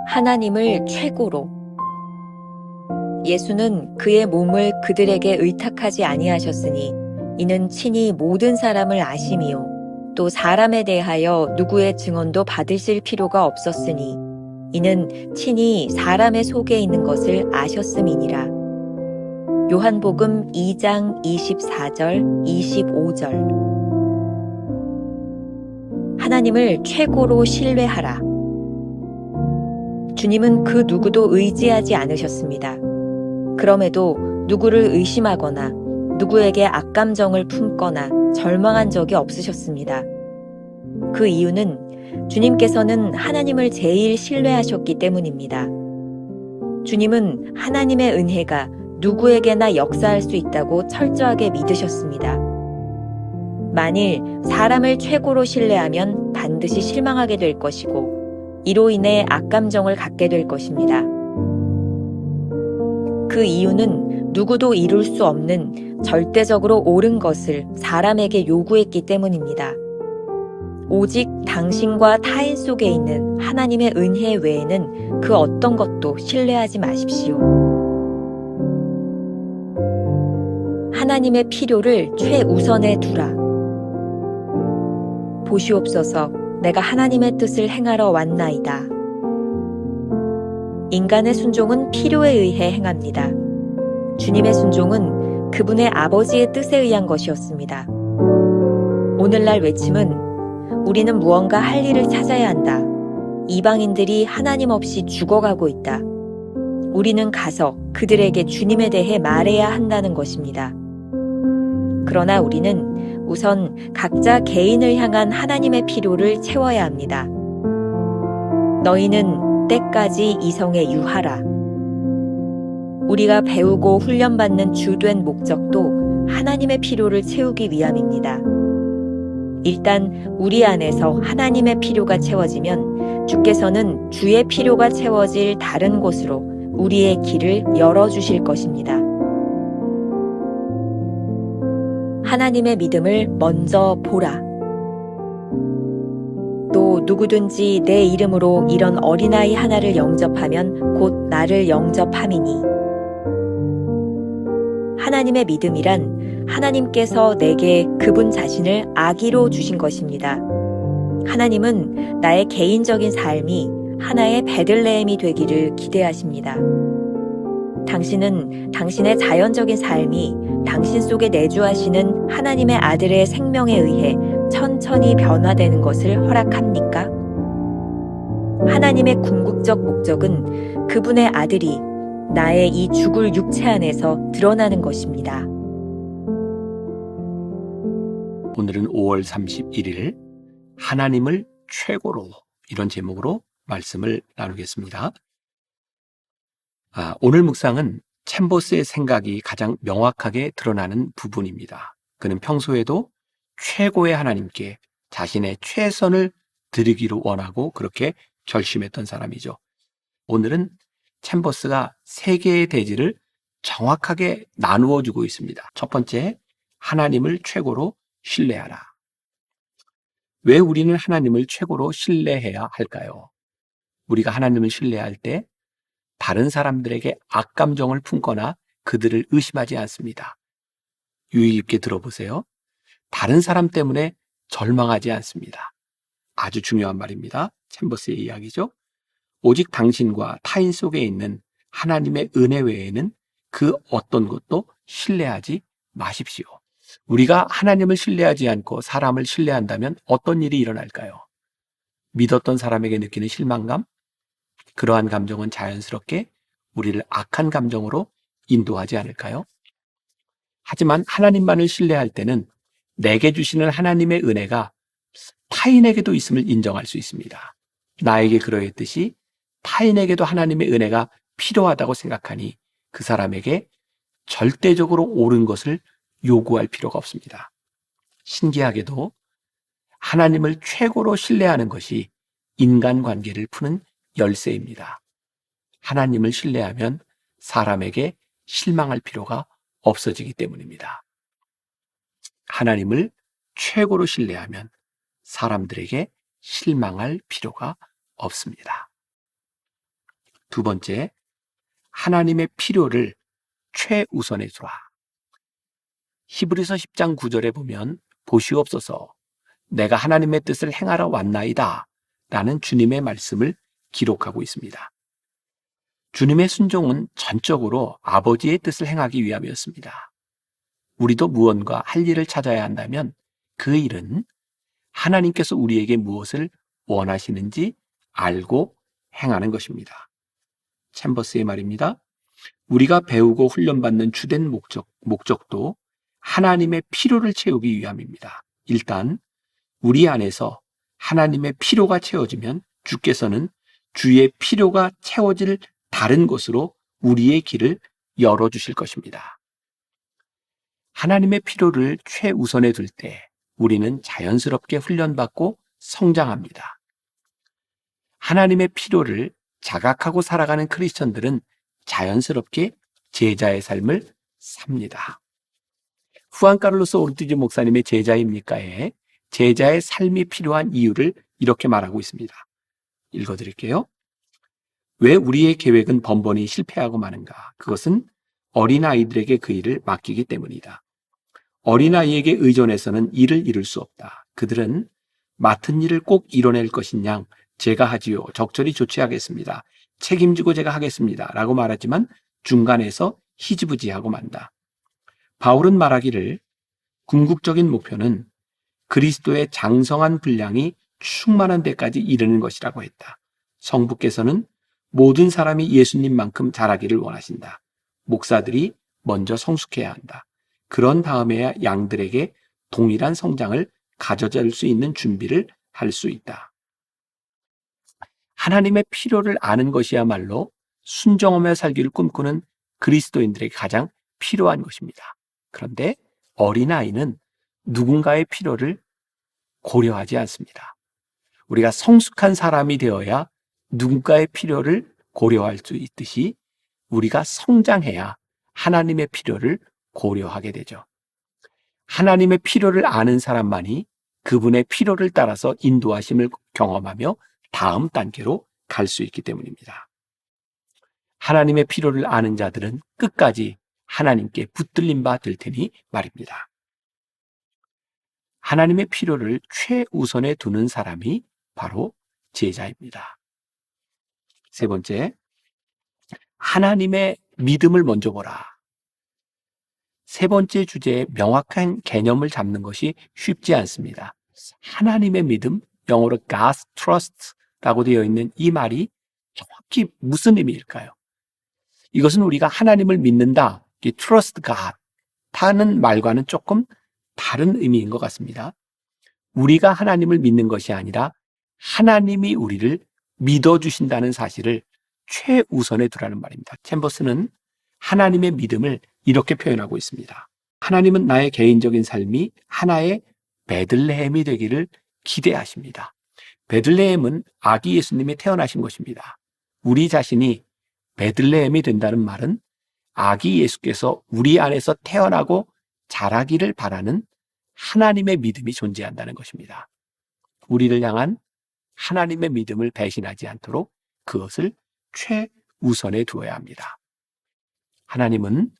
하나님을 최고로. 예수는 그의 몸을 그들에게 의탁하지 아니하셨으니 이는 친히 모든 사람을 아심이요 또 사람에 대하여 누구의 증언도 받으실 필요가 없었으니 이는 친히 사람의 속에 있는 것을 아셨음이니라. 요한복음 2장 24절, 25절. 하나님을 최고로 신뢰하라. 주님은 그 누구도 의지하지 않으셨습니다. 그럼에도 누구를 의심하거나 누구에게 악감정을 품거나 절망한 적이 없으셨습니다. 그 이유는 주님께서는 하나님을 제일 신뢰하셨기 때문입니다. 주님은 하나님의 은혜가 누구에게나 역사할 수 있다고 철저하게 믿으셨습니다. 만일 사람을 최고로 신뢰하면 반드시 실망하게 될 것이고 이로 인해 악감정을 갖게 될 것입니다. 그 이유는 누구도 이룰 수 없는 절대적으로 옳은 것을 사람에게 요구했기 때문입니다. 오직 당신과 타인 속에 있는 하나님의 은혜 외에는 그 어떤 것도 신뢰하지 마십시오. 하나님의 필요를 최우선에 두라. 보시옵소서, 내가 하나님의 뜻을 행하러 왔나이다. 인간의 순종은 필요에 의해 행합니다. 주님의 순종은 그분의 아버지의 뜻에 의한 것이었습니다. 오늘날 외침은 우리는 무언가 할 일을 찾아야 한다. 이방인들이 하나님 없이 죽어가고 있다. 우리는 가서 그들에게 주님에 대해 말해야 한다는 것입니다. 그러나 우리는 우선 각자 개인을 향한 하나님의 필요를 채워야 합니다. 너희는 때까지 이성에 유하라. 우리가 배우고 훈련받는 주된 목적도 하나님의 필요를 채우기 위함입니다. 일단 우리 안에서 하나님의 필요가 채워지면 주께서는 주의 필요가 채워질 다른 곳으로 우리의 길을 열어주실 것입니다. 하나님의 믿음을 먼저 보라. 또 누구든지 내 이름으로 이런 어린아이 하나를 영접하면 곧 나를 영접함이니. 하나님의 믿음이란 하나님께서 내게 그분 자신을 아기로 주신 것입니다. 하나님은 나의 개인적인 삶이 하나의 베들레헴이 되기를 기대하십니다. 당신은 당신의 자연적인 삶이 당신 속에 내주하시는 하나님의 아들의 생명에 의해 천천히 변화되는 것을 허락합니까? 하나님의 궁극적 목적은 그분의 아들이 나의 이 죽을 육체 안에서 드러나는 것입니다. 오늘은 5월 31일 하나님을 최고로 이런 제목으로 말씀을 나누겠습니다. 오늘 묵상은 챔버스의 생각이 가장 명확하게 드러나는 부분입니다. 그는 평소에도 최고의 하나님께 자신의 최선을 드리기를 원하고 그렇게 결심했던 사람이죠. 오늘은 챔버스가 세 개의 대지를 정확하게 나누어 주고 있습니다. 첫 번째, 하나님을 최고로 신뢰하라. 왜 우리는 하나님을 최고로 신뢰해야 할까요? 우리가 하나님을 신뢰할 때 다른 사람들에게 악감정을 품거나 그들을 의심하지 않습니다. 유의 깊게 들어보세요. 다른 사람 때문에 절망하지 않습니다. 아주 중요한 말입니다. 챔버스의 이야기죠. 오직 당신과 타인 속에 있는 하나님의 은혜 외에는 그 어떤 것도 신뢰하지 마십시오. 우리가 하나님을 신뢰하지 않고 사람을 신뢰한다면 어떤 일이 일어날까요? 믿었던 사람에게 느끼는 실망감? 그러한 감정은 자연스럽게 우리를 악한 감정으로 인도하지 않을까요? 하지만 하나님만을 신뢰할 때는 내게 주시는 하나님의 은혜가 타인에게도 있음을 인정할 수 있습니다. 나에게 그러했듯이 타인에게도 하나님의 은혜가 필요하다고 생각하니 그 사람에게 절대적으로 옳은 것을 요구할 필요가 없습니다. 신기하게도 하나님을 최고로 신뢰하는 것이 인간관계를 푸는 열쇠입니다. 하나님을 신뢰하면 사람에게 실망할 필요가 없어지기 때문입니다. 하나님을 최고로 신뢰하면 사람들에게 실망할 필요가 없습니다. 두 번째, 하나님의 필요를 최우선에 두라. 히브리서 10장 9절에 보면 보시옵소서 내가 하나님의 뜻을 행하러 왔나이다 라는 주님의 말씀을 기록하고 있습니다. 주님의 순종은 전적으로 아버지의 뜻을 행하기 위함이었습니다. 우리도 무언가 할 일을 찾아야 한다면 그 일은 하나님께서 우리에게 무엇을 원하시는지 알고 행하는 것입니다. 챔버스의 말입니다. 우리가 배우고 훈련받는 주된 목적도 하나님의 필요를 채우기 위함입니다. 일단 우리 안에서 하나님의 필요가 채워지면 주께서는 주의 필요가 채워질 다른 곳으로 우리의 길을 열어주실 것입니다. 하나님의 필요를 최우선에 둘 때 우리는 자연스럽게 훈련받고 성장합니다. 하나님의 필요를 자각하고 살아가는 크리스천들은 자연스럽게 제자의 삶을 삽니다. 후안 카를로스 오르티즈 목사님의 제자입니까에 제자의 삶이 필요한 이유를 이렇게 말하고 있습니다. 읽어드릴게요. 왜 우리의 계획은 번번이 실패하고 마는가? 그것은 어린아이들에게 그 일을 맡기기 때문이다. 어린아이에게 의존해서는 일을 이룰 수 없다. 그들은 맡은 일을 꼭 이뤄낼 것인 양 제가 하지요. 적절히 조치하겠습니다. 책임지고 제가 하겠습니다. 라고 말하지만 중간에서 희지부지하고 만다. 바울은 말하기를 궁극적인 목표는 그리스도의 장성한 분량이 충만한 데까지 이르는 것이라고 했다. 성부께서는 모든 사람이 예수님만큼 자라기를 원하신다. 목사들이 먼저 성숙해야 한다. 그런 다음에야 양들에게 동일한 성장을 가져줄 수 있는 준비를 할 수 있다. 하나님의 필요를 아는 것이야말로 순종하며 살기를 꿈꾸는 그리스도인들에게 가장 필요한 것입니다. 그런데 어린아이는 누군가의 필요를 고려하지 않습니다. 우리가 성숙한 사람이 되어야 누군가의 필요를 고려할 수 있듯이 우리가 성장해야 하나님의 필요를 고려하게 되죠. 하나님의 필요를 아는 사람만이 그분의 필요를 따라서 인도하심을 경험하며 다음 단계로 갈 수 있기 때문입니다. 하나님의 필요를 아는 자들은 끝까지 하나님께 붙들림 바 될 테니 말입니다. 하나님의 필요를 최우선에 두는 사람이 바로 제자입니다. 세 번째, 하나님의 믿음을 먼저 보라. 세 번째 주제에 명확한 개념을 잡는 것이 쉽지 않습니다. 하나님의 믿음, 영어로 God's trust라고 되어 있는 이 말이 정확히 무슨 의미일까요? 이것은 우리가 하나님을 믿는다, trust God 하는 말과는 조금 다른 의미인 것 같습니다. 우리가 하나님을 믿는 것이 아니라 하나님이 우리를 믿어주신다는 사실을 최우선에 두라는 말입니다. 챔버스는 하나님의 믿음을 이렇게 표현하고 있습니다. 하나님은 나의 개인적인 삶이 하나의 베들레헴이 되기를 기대하십니다. 베들레헴은 아기 예수님이 태어나신 것입니다. 우리 자신이 베들레헴이 된다는 말은 아기 예수께서 우리 안에서 태어나고 자라기를 바라는 하나님의 믿음이 존재한다는 것입니다. 우리를 향한 하나님의 믿음을 배신하지 않도록 그것을 최우선에 두어야 합니다. 하나님은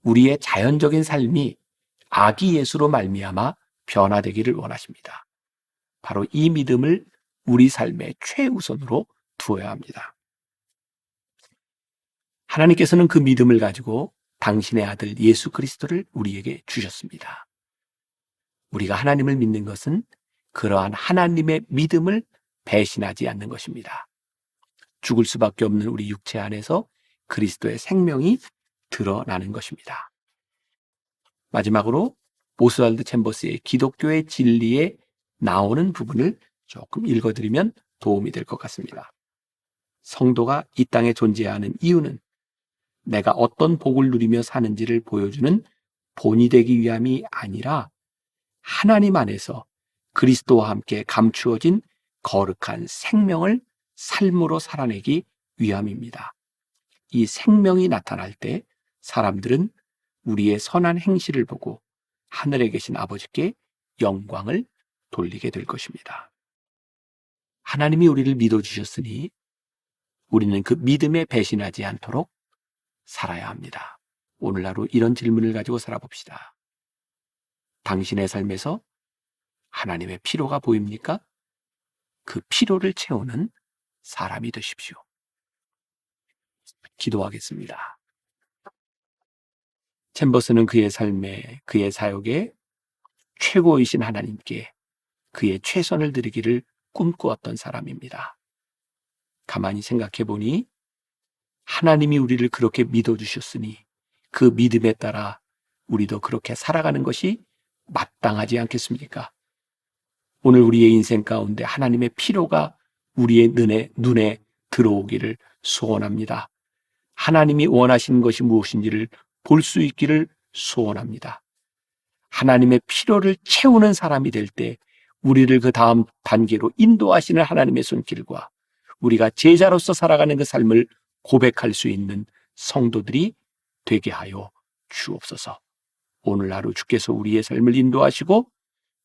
우리의 자연적인 삶이 아기 예수로 말미암아 변화되기를 원하십니다. 바로 이 믿음을 우리 삶의 최우선으로 두어야 합니다. 하나님께서는 그 믿음을 가지고 당신의 아들 예수 그리스도를 우리에게 주셨습니다. 우리가 하나님을 믿는 것은 그러한 하나님의 믿음을 배신하지 않는 것입니다. 죽을 수밖에 없는 우리 육체 안에서 그리스도의 생명이 드러나는 것입니다. 마지막으로 오스왈드 챔버스의 기독교의 진리에 나오는 부분을 조금 읽어드리면 도움이 될 것 같습니다. 성도가 이 땅에 존재하는 이유는 내가 어떤 복을 누리며 사는지를 보여주는 본이 되기 위함이 아니라 하나님 안에서 그리스도와 함께 감추어진 거룩한 생명을 삶으로 살아내기 위함입니다. 이 생명이 나타날 때 사람들은 우리의 선한 행실을 보고 하늘에 계신 아버지께 영광을 돌리게 될 것입니다. 하나님이 우리를 믿어주셨으니 우리는 그 믿음에 배신하지 않도록 살아야 합니다. 오늘 하루 이런 질문을 가지고 살아봅시다. 당신의 삶에서 하나님의 필요가 보입니까? 그 필요를 채우는 사람이 되십시오. 기도하겠습니다. 챔버스는 그의 삶에, 그의 사역에 최고이신 하나님께 그의 최선을 드리기를 꿈꾸었던 사람입니다. 가만히 생각해 보니 하나님이 우리를 그렇게 믿어주셨으니 그 믿음에 따라 우리도 그렇게 살아가는 것이 마땅하지 않겠습니까? 오늘 우리의 인생 가운데 하나님의 필요가 우리의 눈에 들어오기를 소원합니다. 하나님이 원하시는 것이 무엇인지를 볼 수 있기를 소원합니다. 하나님의 필요를 채우는 사람이 될 때 우리를 그 다음 단계로 인도하시는 하나님의 손길과 우리가 제자로서 살아가는 그 삶을 고백할 수 있는 성도들이 되게 하여 주옵소서. 오늘 하루 주께서 우리의 삶을 인도하시고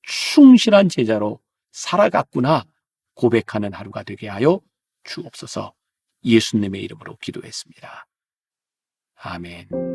충실한 제자로 살아갔구나 고백하는 하루가 되게 하여 주옵소서. 예수님의 이름으로 기도했습니다. 아멘.